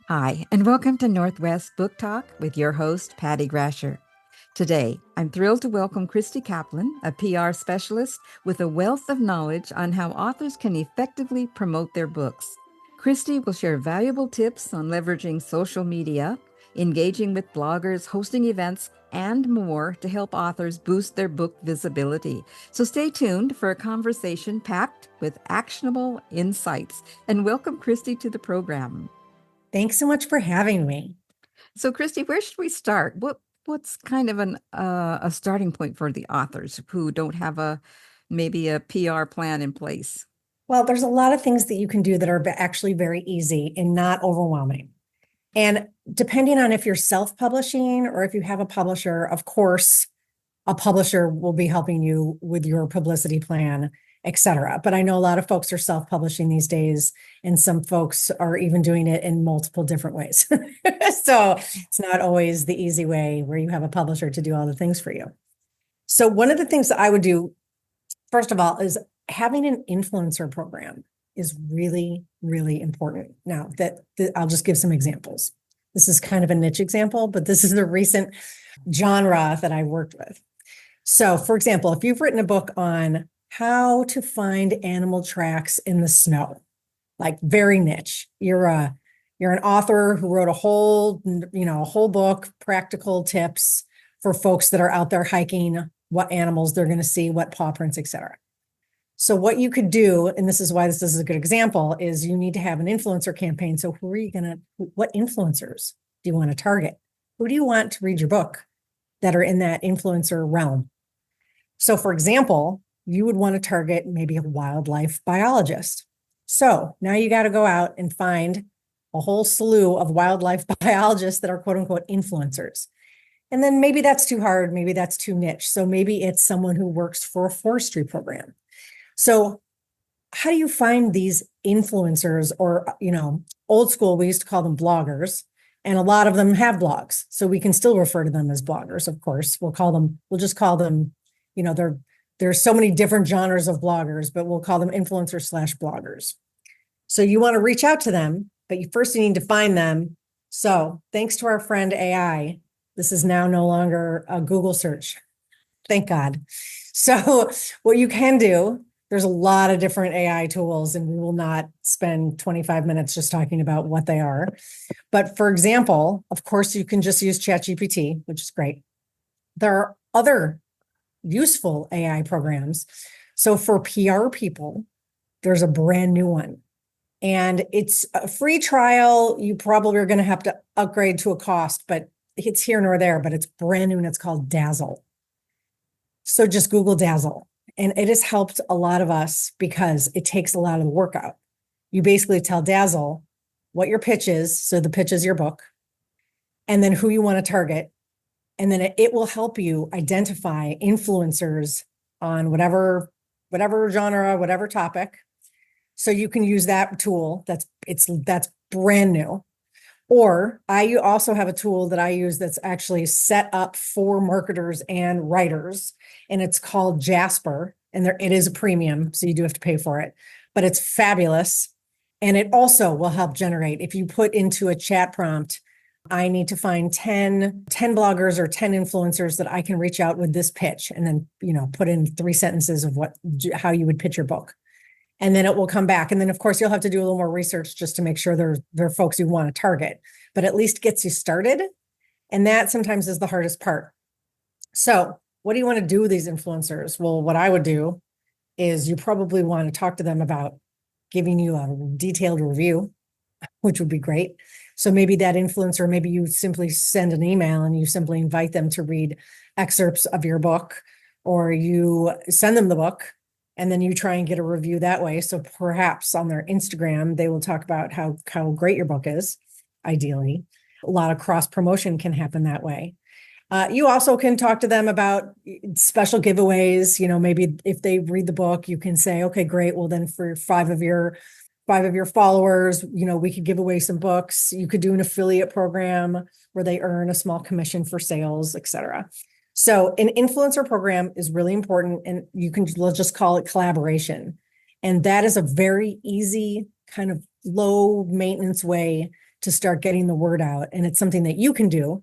Hi, and welcome to Northwest Book Talk with your host, Patty Grasher. Today, I'm thrilled to welcome Christy Caplan, a PR specialist with a wealth of knowledge on how authors can effectively promote their books. Christy will share valuable tips on leveraging social media, engaging with bloggers, hosting events, and more to help authors boost their book visibility. So stay tuned for a conversation packed with actionable insights. And welcome, Christy, to the program. Thanks so much for having me. So, Christy, where should we start? What's kind of a starting point for the authors who don't have maybe a PR plan in place? Well, there's a lot of things that you can do that are actually very easy and not overwhelming. And depending on if you're self-publishing or if you have a publisher, of course, a publisher will be helping you with your publicity plan, et cetera. But I know a lot of folks are self-publishing these days, and some folks are even doing it in multiple different ways. So it's not always the easy way where you have a publisher to do all the things for you. So one of the things that I would do, first of all, is having an influencer program is really, really important. Now that I'll just give some examples. This is kind of a niche example, but this is a recent genre that I worked with. So for example, if you've written a book on how to find animal tracks in the snow, like very niche, you're an author who wrote a whole book, practical tips for folks that are out there hiking, what animals they're going to see, what paw prints, et cetera. So what you could do, and this is why this is a good example, is you need to have an influencer campaign. So what influencers do you want to target? Who do you want to read your book that are in that influencer realm? So for example, you would want to target maybe a wildlife biologist. So now you got to go out and find a whole slew of wildlife biologists that are quote unquote influencers. And then maybe that's too hard. Maybe that's too niche. So maybe it's someone who works for a forestry program. So how do you find these influencers or, old school, we used to call them bloggers, and a lot of them have blogs. So we can still refer to them as bloggers, of course. We'll just call them, there's so many different genres of bloggers, but we'll call them influencers/bloggers. So you want to reach out to them, but you need to find them. So thanks to our friend AI, this is now no longer a Google search. Thank God. So what you can do, there's a lot of different AI tools, and we will not spend 25 minutes just talking about what they are. But for example, of course, you can just use ChatGPT, which is great. There are other useful AI programs. So for PR people, there's a brand new one. And it's a free trial. You probably are going to have to upgrade to a cost, but it's here nor there, but it's brand new and it's called Dazzle. So just Google Dazzle. And it has helped a lot of us because it takes a lot of the work out. You basically tell Dazzle what your pitch is. So the pitch is your book, and then who you want to target. And then it will help you identify influencers on whatever genre, whatever topic. So you can use that tool. That's brand new. Or I also have a tool that I use that's actually set up for marketers and writers, and it's called Jasper. And it is a premium, so you do have to pay for it, but it's fabulous. And it also will help generate, if you put into a chat prompt, I need to find 10 bloggers or 10 influencers that I can reach out with this pitch, and then, put in 3 sentences of how you would pitch your book. And then it will come back. And then, of course, you'll have to do a little more research just to make sure they're folks you want to target, but at least gets you started. And that sometimes is the hardest part. So what do you want to do with these influencers? Well, what I would do is you probably want to talk to them about giving you a detailed review, which would be great. So maybe that influencer, maybe you simply send an email and you simply invite them to read excerpts of your book, or you send them the book and then you try and get a review that way. So perhaps on their Instagram, they will talk about how great your book is, ideally. A lot of cross promotion can happen that way. You also can talk to them about special giveaways. Maybe if they read the book, you can say, okay, great. Well, then for five of your followers, we could give away some books. You could do an affiliate program where they earn a small commission for sales, et cetera. So an influencer program is really important, and let's just call it collaboration. And that is a very easy kind of low maintenance way to start getting the word out. And it's something that you can do.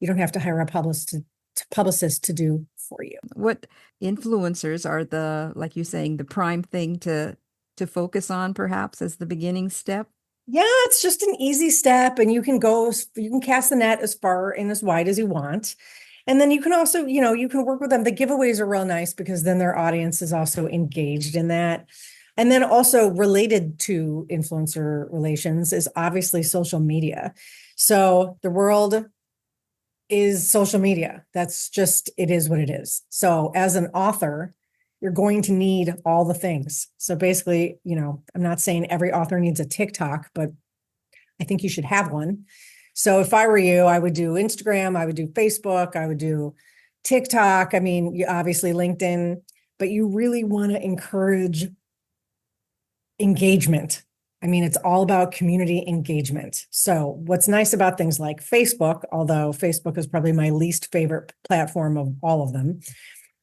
You don't have to hire a publicist to do for you. What influencers are the, like you saying, the prime thing to focus on perhaps as the beginning step? Yeah, it's just an easy step, and you can cast the net as far and as wide as you want. And then you can also, you can work with them. The giveaways are real nice because then their audience is also engaged in that. And then also related to influencer relations is obviously social media. So the world is social media. That's just, it is what it is. So as an author, you're going to need all the things. So basically, I'm not saying every author needs a TikTok, but I think you should have one. So if I were you, I would do Instagram, I would do Facebook, I would do TikTok. I mean, obviously LinkedIn, but you really want to encourage engagement. I mean, it's all about community engagement. So what's nice about things like Facebook, although Facebook is probably my least favorite platform of all of them,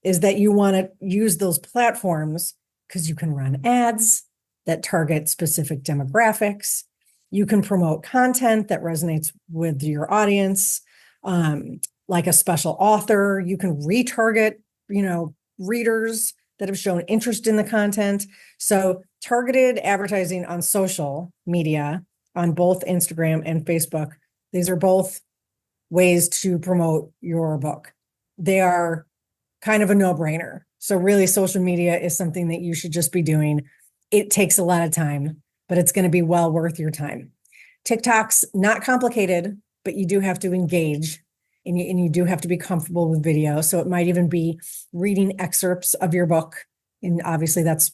is that you want to use those platforms because you can run ads that target specific demographics. You can promote content that resonates with your audience, like a special author. You can retarget, readers that have shown interest in the content. So targeted advertising on social media, on both Instagram and Facebook, these are both ways to promote your book. They are kind of a no-brainer. So really, social media is something that you should just be doing. It takes a lot of time, but it's going to be well worth your time. TikTok's not complicated, but you do have to engage, and you do have to be comfortable with video. So it might even be reading excerpts of your book. And obviously that's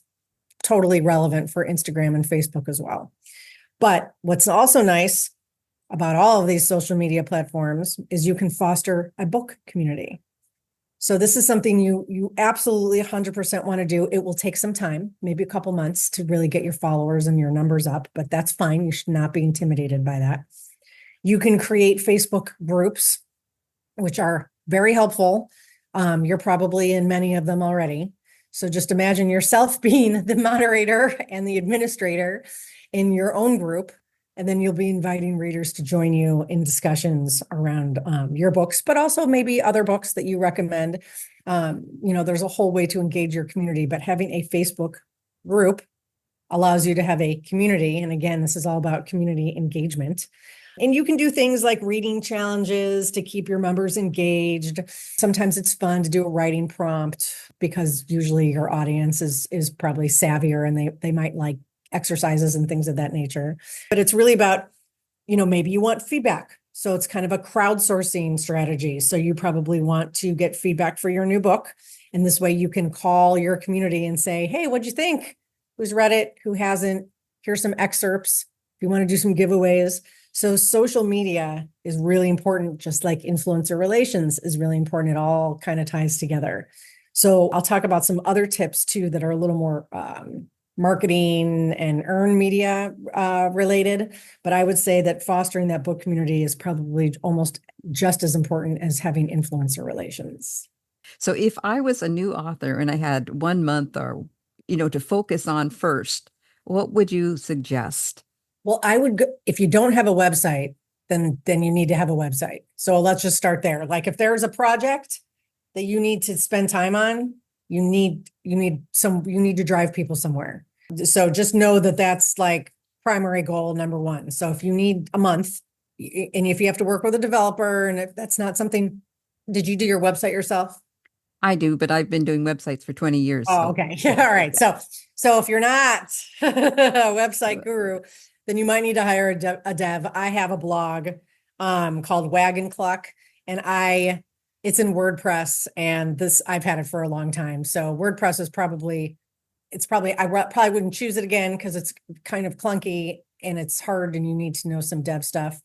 totally relevant for Instagram and Facebook as well. But what's also nice about all of these social media platforms is you can foster a book community. So this is something you absolutely 100% want to do. It will take some time, maybe a couple months to really get your followers and your numbers up, but that's fine. You should not be intimidated by that. You can create Facebook groups, which are very helpful. You're probably in many of them already. So just imagine yourself being the moderator and the administrator in your own group. And then you'll be inviting readers to join you in discussions around your books, but also maybe other books that you recommend. There's a whole way to engage your community, but having a Facebook group allows you to have a community. And again, this is all about community engagement. And you can do things like reading challenges to keep your members engaged. Sometimes it's fun to do a writing prompt because usually your audience is probably savvier and they might like exercises and things of that nature. But it's really about, maybe you want feedback. So it's kind of a crowdsourcing strategy. So you probably want to get feedback for your new book. And this way you can call your community and say, hey, what'd you think? Who's read it? Who hasn't? Here's some excerpts. If you want to do some giveaways. So social media is really important, just like influencer relations is really important. It all kind of ties together. So I'll talk about some other tips too that are a little more marketing and earned media related. But I would say that fostering that book community is probably almost just as important as having influencer relations. So if I was a new author and I had 1 month or, to focus on first, what would you suggest? Well, I would go, if you don't have a website, then you need to have a website. So let's just start there. Like if there's a project that you need to spend time on, you need to drive people somewhere. So just know that that's like primary goal number one. So if you need a month and if you have to work with a developer and if that's not something, did you do your website yourself? I do, but I've been doing websites for 20 years. Oh, So okay. All right. So if you're not a website guru, then you might need to hire a dev. I have a blog called Wagon Cluck, and it's in WordPress, and I've had it for a long time. So WordPress is probably I probably wouldn't choose it again because it's kind of clunky and it's hard and you need to know some dev stuff.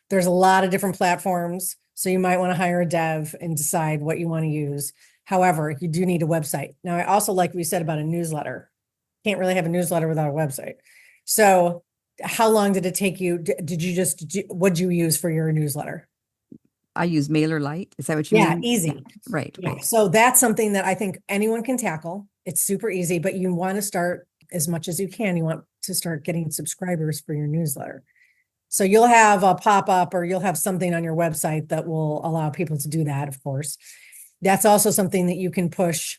There's a lot of different platforms, so you might want to hire a dev and decide what you want to use. However, you do need a website. Now, I also like what you said about a newsletter. Can't really have a newsletter without a website. So how long did it take you? What'd you use for your newsletter? I use MailerLite. Is that what you Yeah, mean? easy. Yeah. Right, Yeah. right. So that's something that I think anyone can tackle. It's super easy, but you want to start as much as you can. You want to start getting subscribers for your newsletter. So you'll have a pop-up or you'll have something on your website that will allow people to do that, of course. That's also something that you can push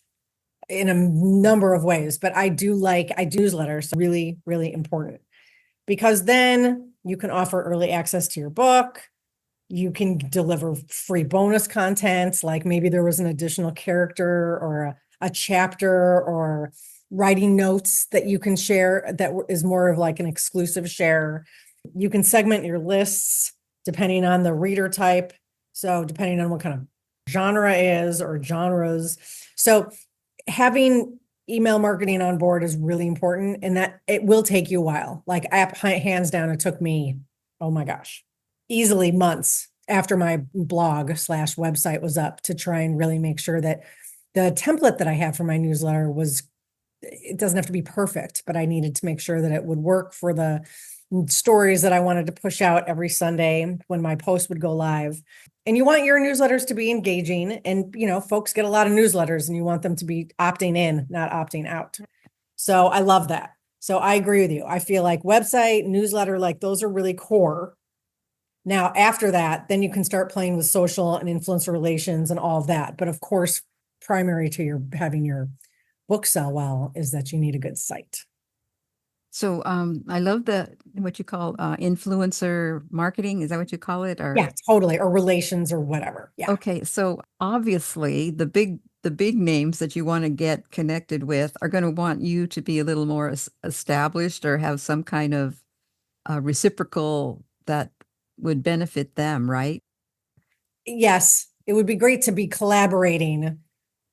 in a number of ways, but I do newsletters, really, really important because then you can offer early access to your book. You can deliver free bonus content, like maybe there was an additional character or a chapter or writing notes that you can share that is more of like an exclusive share. You can segment your lists depending on the reader type. So depending on what kind of genre is or genres. So having email marketing on board is really important, and that it will take you a while. Like hands down, it took me, oh my gosh, easily months after my blog/website was up to try and really make sure that the template that I had for my newsletter it doesn't have to be perfect, but I needed to make sure that it would work for the stories that I wanted to push out every Sunday when my post would go live. And you want your newsletters to be engaging, and folks get a lot of newsletters and you want them to be opting in, not opting out. So I love that. So I agree with you. I feel like website, newsletter, like those are really core. Now, after that, then you can start playing with social and influencer relations and all of that. But of course, primary to having your book sell well is that you need a good site. So I love what you call influencer marketing. Is that what you call it? Or Yeah, totally. Or relations or whatever. Yeah. okay, so obviously the big names that you want to get connected with are going to want you to be a little more established or have some kind of reciprocal that would benefit them, right? Yes, it would be great to be collaborating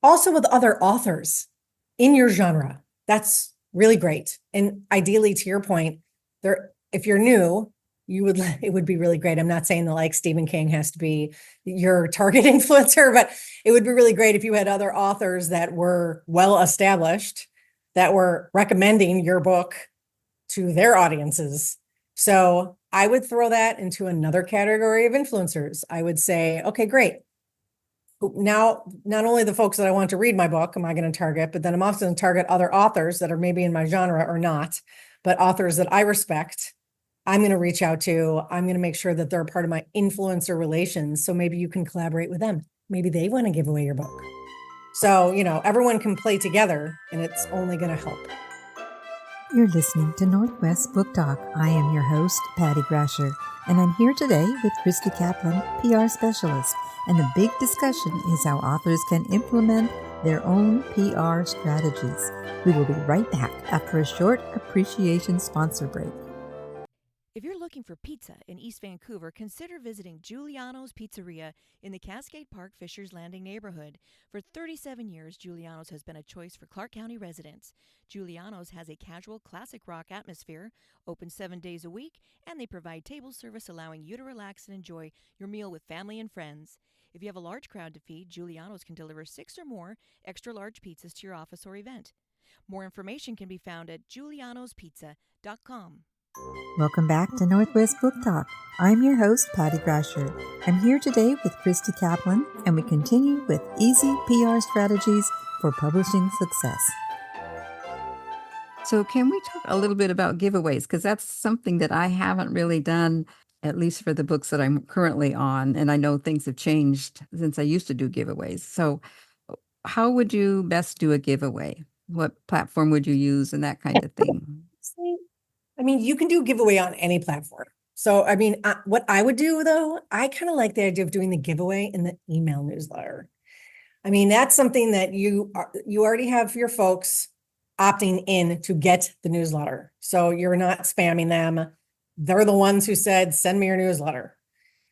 also with other authors in your genre. That's really great. And ideally, to your point, if you're new, it would be really great. I'm not saying that like Stephen King has to be your target influencer, but it would be really great if you had other authors that were well established that were recommending your book to their audiences. So I would throw that into another category of influencers. I would say, okay, great. Now, not only the folks that I want to read my book am I going to target, but then I'm also going to target other authors that are maybe in my genre or not, but authors that I respect. I'm going to reach out to. I'm going to make sure that they're a part of my influencer relations. So maybe you can collaborate with them. Maybe they want to give away your book. So, everyone can play together and it's only going to help. You're listening to Northwest Book Talk. I am your host, Patty Grasher, and I'm here today with Christy Caplan, PR specialist. And the big discussion is how authors can implement their own PR strategies. We will be right back after a short appreciation sponsor break. If you're looking for pizza in East Vancouver, consider visiting Giuliano's Pizzeria in the Cascade Park Fishers Landing neighborhood. For 37 years, Giuliano's has been a choice for Clark County residents. Giuliano's has a casual classic rock atmosphere, open 7 days a week, and they provide table service allowing you to relax and enjoy your meal with family and friends. If you have a large crowd to feed, Giuliano's can deliver 6 or more extra large pizzas to your office or event. More information can be found at giulianospizza.com. Welcome back to Northwest Book Talk. I'm your host, Patty Grasher. I'm here today with Christy Caplan, and we continue with easy PR strategies for publishing success. So can we talk a little bit about giveaways? Because that's something that I haven't really done, at least for the books that I'm currently on. And I know things have changed since I used to do giveaways. So how would you best do a giveaway? What platform would you use and that kind of thing? I mean, you can do giveaway on any platform. So, I mean, what I would do though, I kind of like the idea of doing the giveaway in the email newsletter. I mean, that's something that you already have your folks opting in to get the newsletter. So you're not spamming them. They're the ones who said, send me your newsletter.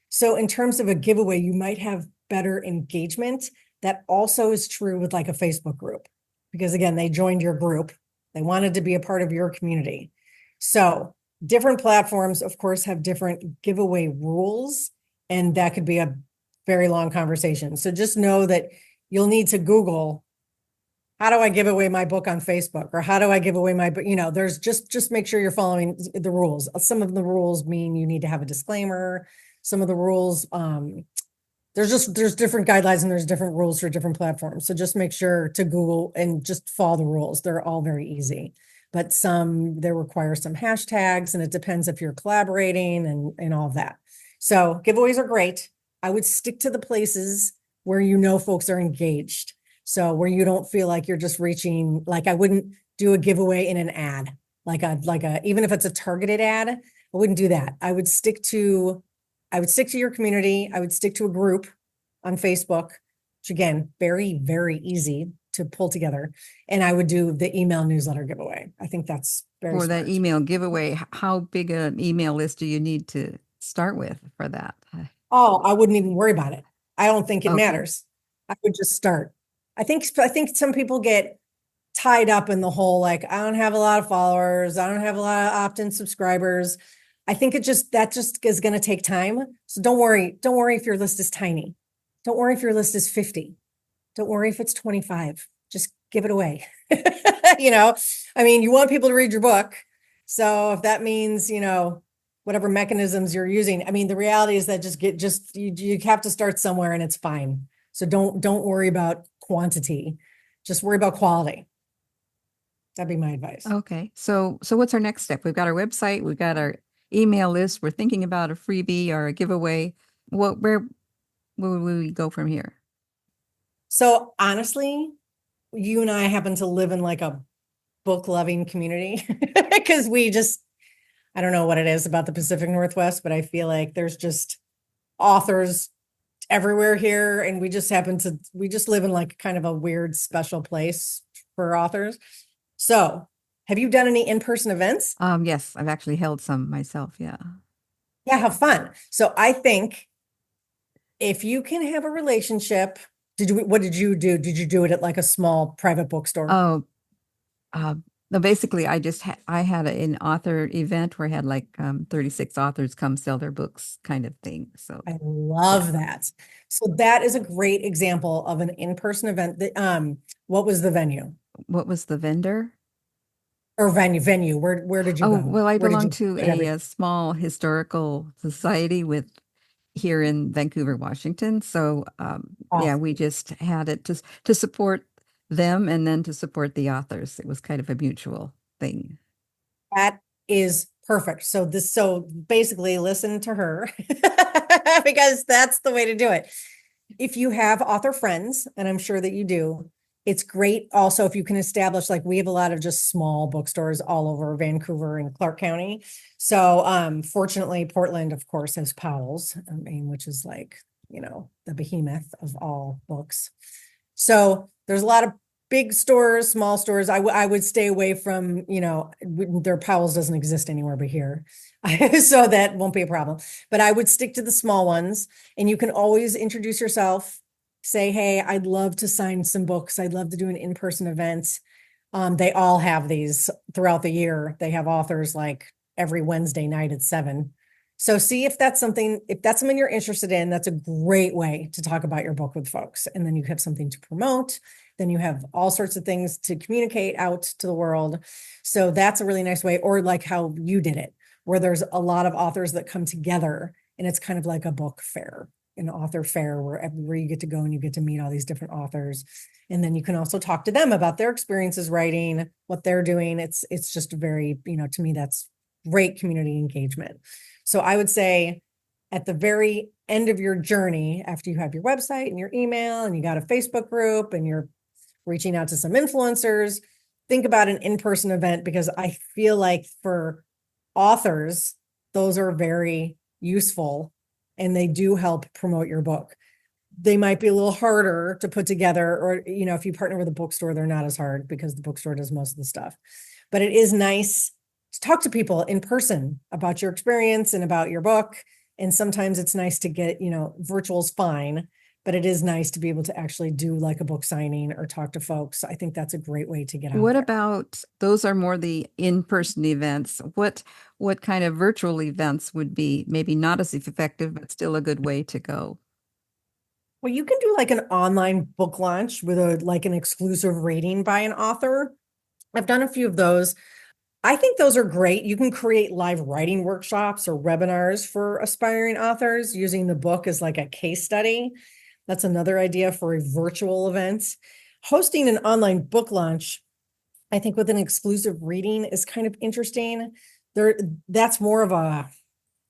So in terms of a giveaway, you might have better engagement. That also is true with like a Facebook group, because again, they joined your group. They wanted to be a part of your community. So different platforms, of course, have different giveaway rules, and that could be a very long conversation. So just know that you'll need to Google, how do I give away my book on Facebook? Or how do I give away my book? There's just make sure you're following the rules. Some of the rules mean you need to have a disclaimer. Some of the rules, there's different guidelines and there's different rules for different platforms. So just make sure to Google and just follow the rules. They're all very easy. but some they require some hashtags, and it depends if you're collaborating and all of that. So giveaways are great. I would stick to the places where you know folks are engaged. So where you don't feel like you're just reaching, like I wouldn't do a giveaway in an ad, even if it's a targeted ad, I wouldn't do that. I would stick to your community. I would stick to a group on Facebook, which again, very, very easy to pull together. And I would do the email newsletter giveaway. I think that's very For that smart. email giveaway, how big an email list do you need to start with for that? Oh, I wouldn't even worry about it. I don't think it Okay. matters. I would just start. I think some people get tied up in the whole, like, I don't have a lot of followers. I don't have a lot of opt-in subscribers. I think that just is going to take time. So don't worry. Don't worry if your list is tiny. Don't worry if your list is 50. Don't worry if it's 25. Just give it away. You know, I mean, you want people to read your book. So if that means, whatever mechanisms you're using, I mean, the reality is that you have to start somewhere and it's fine. So don't worry about quantity. Just worry about quality. That'd be my advice. Okay. So what's our next step? We've got our website, we've got our email list, we're thinking about a freebie or a giveaway. Where will we go from here? So honestly, you and I happen to live in like a book loving community because I don't know what it is about the Pacific Northwest, but I feel like there's just authors everywhere here. And we just live in like kind of a weird special place for authors. So have you done any in-person events? Yes, I've actually held some myself. Yeah. Yeah, have fun. So I think if you can have a relationship, what did you do? Did you do it at like a small private bookstore? Oh, uh, no, basically I had an author event where I had like 36 authors come sell their books kind of thing. So I yeah. love that. So that is a great example of an in-person event what was the venue What was the vendor? or venue? Where did you Oh, go? well, I Where did belong you to get a small historical society with here in Vancouver, Washington. So, yeah, we just had it to support them and then to support the authors. It was kind of a mutual thing. That is perfect. So basically listen to her because that's the way to do it. If you have author friends, and I'm sure that you do, it's great also if you can establish, like, we have a lot of just small bookstores all over Vancouver and Clark County. So fortunately, Portland, of course, has Powell's, I mean, which is like, the behemoth of all books. So there's a lot of big stores, small stores. I would stay away from, their Powell's doesn't exist anywhere but here. So that won't be a problem. But I would stick to the small ones, and you can always introduce yourself, say, hey, I'd love to sign some books. I'd love to do an in-person event. They all have these throughout the year. They have authors like every Wednesday night at 7. So see if that's something you're interested in. That's a great way to talk about your book with folks. And then you have something to promote. Then you have all sorts of things to communicate out to the world. So that's a really nice way, or like how you did it, where there's a lot of authors that come together and it's kind of like a book fair, an author fair where you get to go and you get to meet all these different authors. And then you can also talk to them about their experiences writing, what they're doing. It's just very, to me, that's great community engagement. So I would say at the very end of your journey, after you have your website and your email and you got a Facebook group and you're reaching out to some influencers, think about an in-person event, because I feel like for authors, those are very useful and they do help promote your book. They might be a little harder to put together, or, if you partner with a bookstore, they're not as hard because the bookstore does most of the stuff. But it is nice to talk to people in person about your experience and about your book. And sometimes it's nice to get, virtual's fine, but it is nice to be able to actually do like a book signing or talk to folks. I think that's a great way to get out What there. about those are more the in-person events? What kind of virtual events would be maybe not as effective, but still a good way to go? Well, you can do like an online book launch with an exclusive rating by an author. I've done a few of those. I think those are great. You can create live writing workshops or webinars for aspiring authors using the book as like a case study. That's another idea for a virtual event. Hosting an online book launch I think with an exclusive reading is kind of interesting. There, that's more of a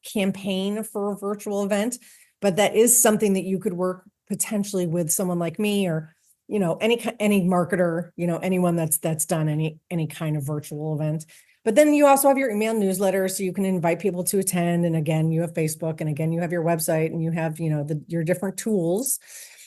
campaign for a virtual event, but that is something that you could work potentially with someone like me, or any marketer, anyone that's done any kind of virtual event. But then you also have your email newsletter, so you can invite people to attend. And again, you have Facebook, and again, you have your website, and you have your different tools.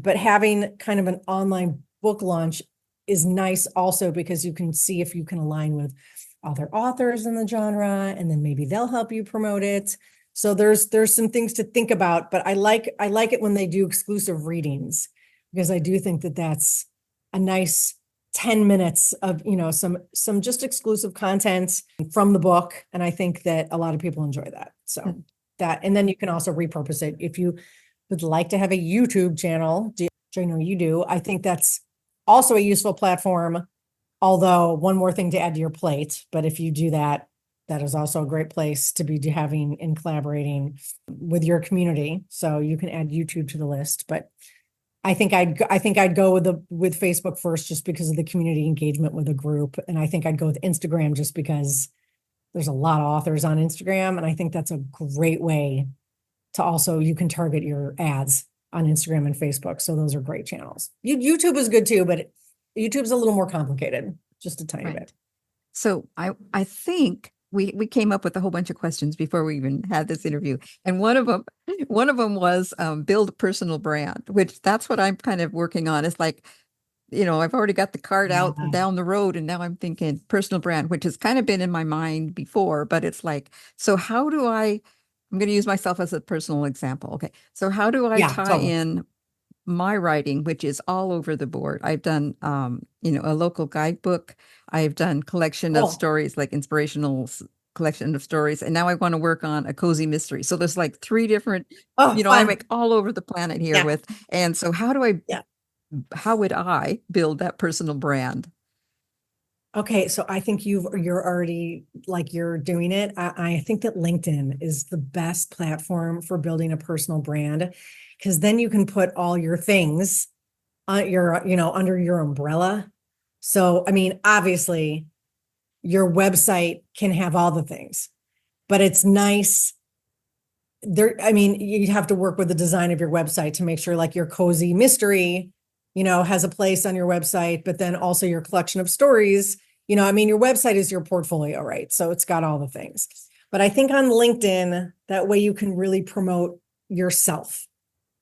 But having kind of an online book launch is nice also, because you can see if you can align with other authors in the genre, and then maybe they'll help you promote it. So there's some things to think about, but I like it when they do exclusive readings, because I do think that that's a nice 10 minutes of, some just exclusive content from the book. And I think that a lot of people enjoy that. So that, and then you can also repurpose it. If you would like to have a YouTube channel, which I know you do, I think that's also a useful platform. Although one more thing to add to your plate, but if you do that, that is also a great place to be having and collaborating with your community. So you can add YouTube to the list, but I think I'd go with Facebook first, just because of the community engagement with a group. And I think I'd go with Instagram just because there's a lot of authors on Instagram. And I think that's a great way to also, you can target your ads on Instagram and Facebook. So those are great channels. YouTube is good too, but YouTube's a little more complicated, just a tiny bit. So I think we came up with a whole bunch of questions before we even had this interview, and one of them was build a personal brand, which that's what I'm kind of working on. It's like, I've already got the cart out Yeah. down the road, and now I'm thinking personal brand, which has kind of been in my mind before, but it's like, so how do I'm going to use myself as a personal example. Okay, so how do I Yeah, tie totally. in my writing, which is all over the board? I've done, a local guidebook. I've done collection of Cool. stories, like inspirational collection of stories. And now I want to work on a cozy mystery. So there's like three different, Oh, I'm fun. like all over the planet here Yeah. with, and so Yeah. how would I build that personal brand? Okay, so I think you're already, like, you're doing it. I think that LinkedIn is the best platform for building a personal brand, because then you can put all your things on under your umbrella. So, I mean, obviously, your website can have all the things, but it's nice there. I mean, you'd have to work with the design of your website to make sure, like, your cozy mystery, has a place on your website, but then also your collection of stories. I mean, your website is your portfolio, right? So it's got all the things. But I think on LinkedIn, that way you can really promote yourself,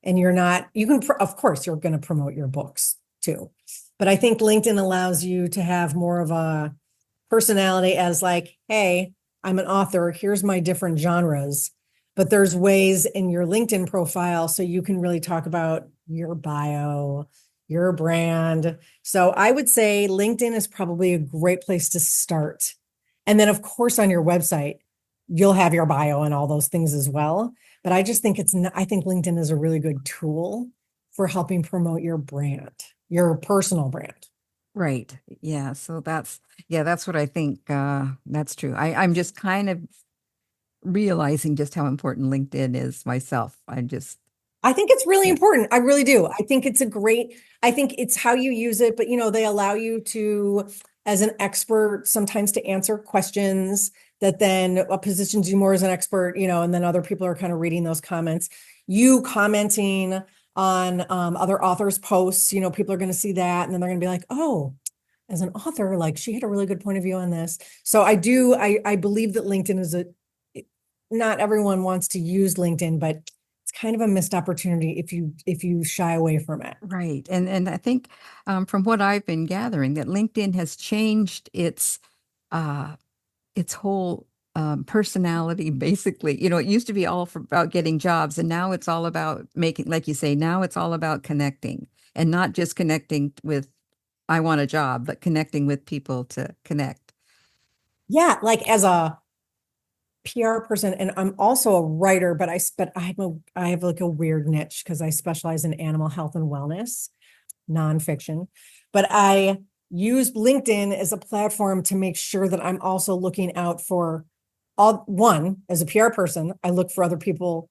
and of course, you're going to promote your books too. But I think LinkedIn allows you to have more of a personality as, like, hey, I'm an author. Here's my different genres. But there's ways in your LinkedIn profile so you can really talk about your bio, your brand. So I would say LinkedIn is probably a great place to start. And then, of course, on your website, you'll have your bio and all those things as well. But I just think I think LinkedIn is a really good tool for helping promote your brand, your personal brand. Right. Yeah. So that's what I think. That's true. I'm just kind of realizing just how important LinkedIn is myself. I think it's really Yeah. important. I really do. I think it's how you use it, but they allow you to, as an expert, sometimes to answer questions that then positions you more as an expert, and then other people are kind of reading those comments. You commenting on other authors' posts, people are going to see that, and then they're going to be like, oh, as an author, like, she had a really good point of view on this. So I believe that LinkedIn is not everyone wants to use LinkedIn, but it's kind of a missed opportunity if you shy away from it. Right. And I think from what I've been gathering, that LinkedIn has changed its whole personality, basically. It used to be all about getting jobs, and now it's all about making, like you say, now it's all about connecting, and not just connecting with, I want a job, but connecting with people to connect. Yeah, like, as a PR person, and I'm also a writer, but I have like a weird niche because I specialize in animal health and wellness, nonfiction. But I use LinkedIn as a platform to make sure that I'm also looking out for as a PR person, I look for other people,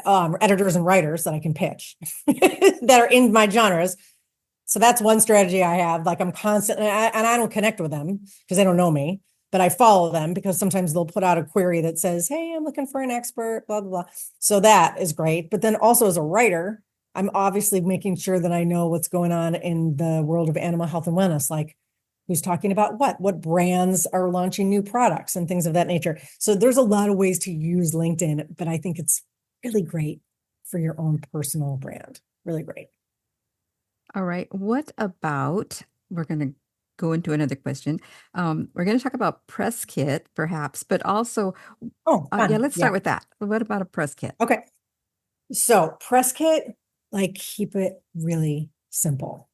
editors and writers that I can pitch that are in my genres. So that's one strategy I have. Like I'm constantly, and I don't connect with them because they don't know me, but I follow them because sometimes they'll put out a query that says, "Hey, I'm looking for an expert, blah, blah, blah." So that is great. But then also as a writer, I'm obviously making sure that I know what's going on in the world of animal health and wellness, like who's talking about what brands are launching new products and things of that nature. So there's a lot of ways to use LinkedIn, but I think it's really great for your own personal brand. Really great. All right. What about, we're going to go into another question. We're going to talk about press kit, perhaps, but also, Oh, yeah, fun. let's Yeah. start with that. What about a press kit? Okay. So press kit, like keep it really simple.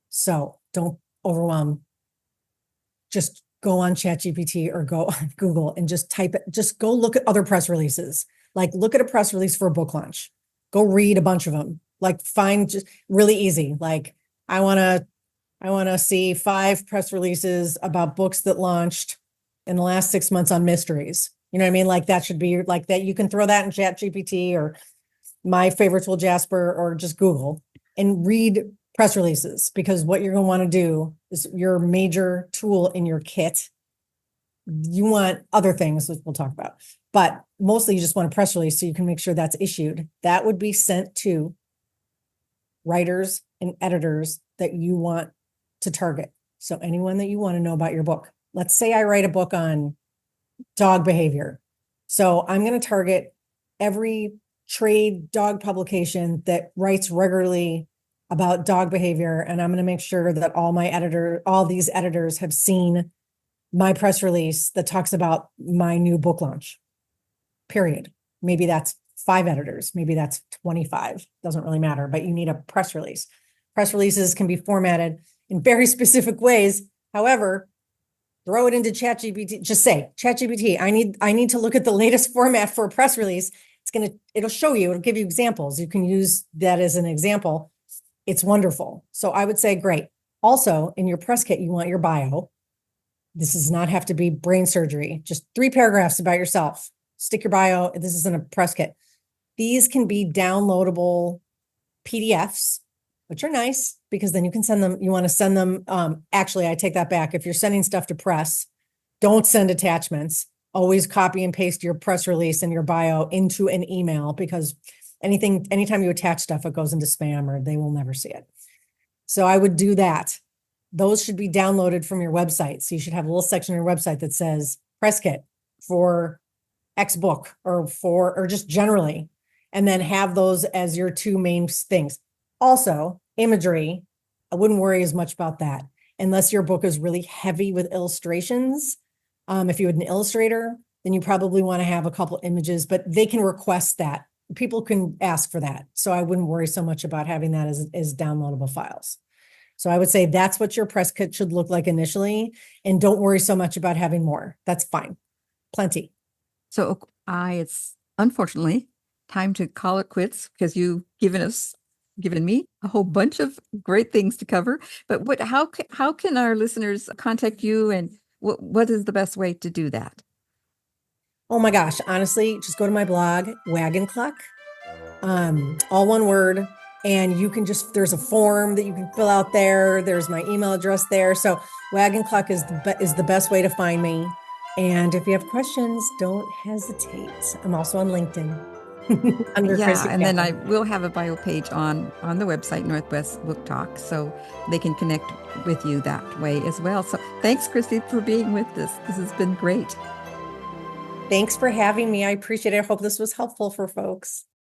So don't overwhelm. Just go on ChatGPT or go on Google and just type it. Just go look at other press releases. Like look at a press release for a book launch. Go read a bunch of them. Like find just really easy. Like I want to see 5 press releases about books that launched in the last 6 months on mysteries. You know what I mean? Like that should be like that. You can throw that in ChatGPT or my favorite tool, Jasper, or just Google and read press releases, because what you're going to want to do is your major tool in your kit. You want other things, which we'll talk about, but mostly you just want a press release so you can make sure that's issued. That would be sent to writers and editors that you want to target. So anyone that you want to know about your book. Let's say I write a book on dog behavior. So I'm going to target every trade dog publication that writes regularly about dog behavior. And I'm going to make sure that all these editors have seen my press release that talks about my new book launch, period. Maybe that's 5 editors. Maybe that's 25. Doesn't really matter, but you need a press release. Press releases can be formatted in very specific ways. However, throw it into ChatGPT. Just say, ChatGPT, I need to look at the latest format for a press release. It'll show you, it'll give you examples. You can use that as an example. It's wonderful. So I would say, great. Also, in your press kit, you want your bio. This does not have to be brain surgery. Just 3 paragraphs about yourself. Stick your bio. This isn't a press kit. These can be downloadable PDFs, which are nice because then you can send them. You want to send them. Actually, I take that back. If you're sending stuff to press, don't send attachments. Always copy and paste your press release and your bio into an email, because anytime you attach stuff, it goes into spam or they will never see it. So I would do that. Those should be downloaded from your website. So you should have a little section on your website that says press kit for X book or just generally, and then have those as your 2 main things. Also, imagery, I wouldn't worry as much about that unless your book is really heavy with illustrations. If you had an illustrator, then you probably want to have a couple images, but they can request that. People can ask for that. So I wouldn't worry so much about having that as downloadable files. So I would say that's what your press kit should look like initially. And don't worry so much about having more. That's fine. Plenty. So it's unfortunately time to call it quits because you've given me a whole bunch of great things to cover. But how can our listeners contact you, and what is the best way to do that? Oh my gosh, honestly, just go to my blog, Wagon Cluck, all one word. And you can there's a form that you can fill out there. There's my email address there. So Wagon Cluck is the best way to find me. And if you have questions, don't hesitate. I'm also on LinkedIn. Under Yeah, Christy and then I Caplan. will have a bio page on the website Northwest Book Talk, so they can connect with you that way as well. So thanks, Christy, for being with us. This has been great. Thanks for having me. I appreciate it. I hope this was helpful for folks.